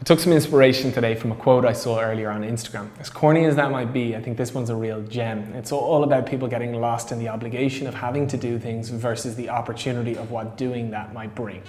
I took some inspiration today from a quote I saw earlier on Instagram. As corny as that might be, I think this one's a real gem. It's all about people getting lost in the obligation of having to do things versus the opportunity of what doing that might bring.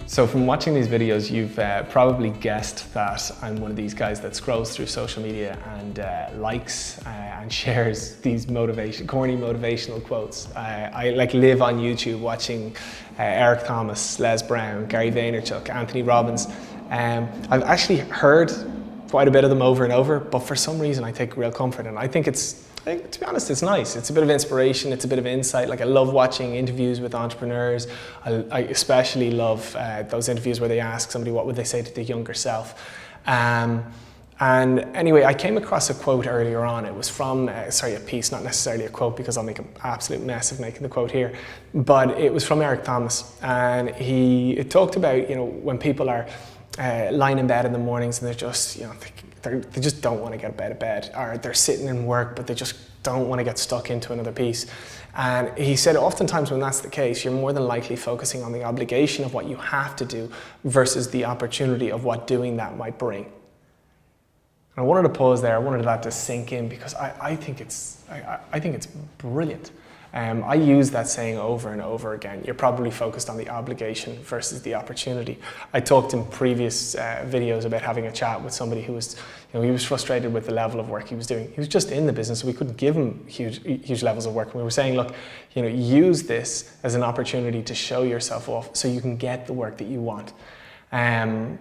So from watching these videos, you've probably guessed that I'm one of these guys that scrolls through social media and likes and shares these corny motivational quotes. I live on YouTube watching Eric Thomas, Les Brown, Gary Vaynerchuk, Anthony Robbins. I've actually heard quite a bit of them over and over, but for some reason I take real comfort in it. I think to be honest, it's nice. It's a bit of inspiration, it's a bit of insight. Like, I love watching interviews with entrepreneurs. I especially love those interviews where they ask somebody what would they say to their younger self. And anyway, I came across a quote earlier on. It was from, a piece, not necessarily a quote because I'll make an absolute mess of making the quote here, but it was from Eric Thomas. And it talked about, when people are lying in bed in the mornings and they're just, they just don't want to get out of bed, or they're sitting in work but they just don't want to get stuck into another piece. And he said oftentimes when that's the case, you're more than likely focusing on the obligation of what you have to do versus the opportunity of what doing that might bring. And I wanted to pause there. I wanted that to sink in because I think it's brilliant. I use that saying over and over again. You're probably focused on the obligation versus the opportunity. I talked in previous videos about having a chat with somebody who was, he was frustrated with the level of work he was doing. He was just in the business, so we couldn't give him huge levels of work. And we were saying, look, use this as an opportunity to show yourself off so you can get the work that you want. And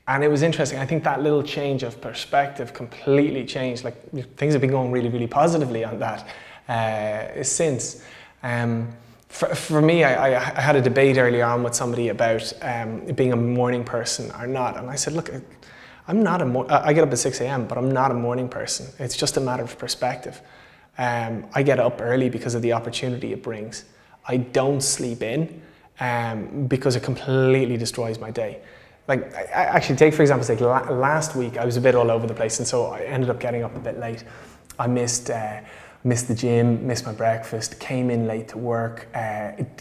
it was interesting. I think that little change of perspective completely changed. Like, things have been going really, really positively on that since. For me, I had a debate early on with somebody about being a morning person or not. And I said, look, I get up at 6 a.m., but I'm not a morning person. It's just a matter of perspective. I get up early because of the opportunity it brings. I don't sleep in because it completely destroys my day. Like, actually, take for example, last week I was a bit all over the place, and so I ended up getting up a bit late. I missed the gym, missed my breakfast, came in late to work,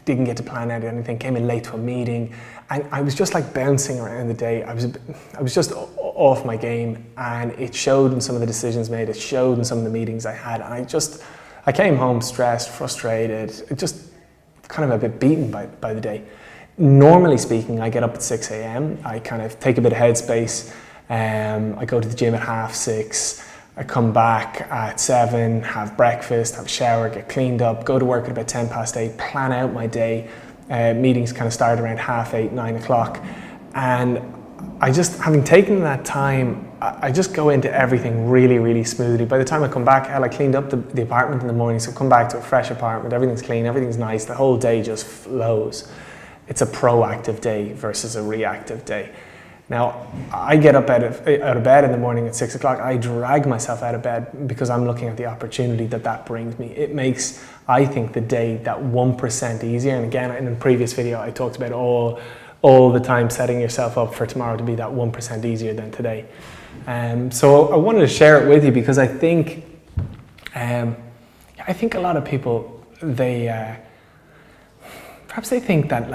didn't get to plan out anything, came in late to a meeting, and I was just like bouncing around the day. I was just off my game, and it showed in some of the decisions made, it showed in some of the meetings I had, and I came home stressed, frustrated, just kind of a bit beaten by the day. Normally speaking, I get up at 6 a.m, I kind of take a bit of headspace, I go to the gym at 6:30, I come back at 7, have breakfast, have a shower, get cleaned up, go to work at about 8:10, plan out my day. Meetings kind of start around 8:30, 9 o'clock. And having taken that time, I just go into everything really, really smoothly. By the time I come back, I cleaned up the apartment in the morning, so I come back to a fresh apartment, everything's clean, everything's nice, the whole day just flows. It's a proactive day versus a reactive day. Now, I get up out of bed in the morning at 6 o'clock. I drag myself out of bed because I'm looking at the opportunity that brings me. It makes, I think, the day that 1% easier. And again, in a previous video, I talked about all the time setting yourself up for tomorrow to be that 1% easier than today. So I wanted to share it with you because I think a lot of people, perhaps they think that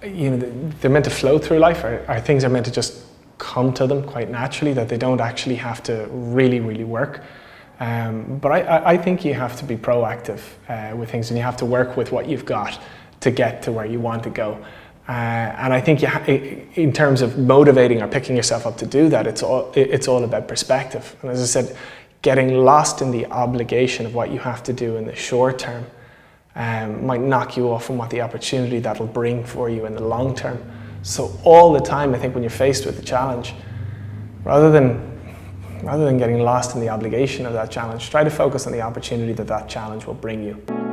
they're meant to flow through life, or things are meant to just come to them quite naturally, that they don't actually have to really, really work. But I think you have to be proactive with things, and you have to work with what you've got to get to where you want to go. And I think in terms of motivating or picking yourself up to do that, it's all about perspective. And as I said, getting lost in the obligation of what you have to do in the short term might knock you off from what the opportunity that'll bring for you in the long term. So all the time, I think when you're faced with a challenge, rather than getting lost in the obligation of that challenge, try to focus on the opportunity that challenge will bring you.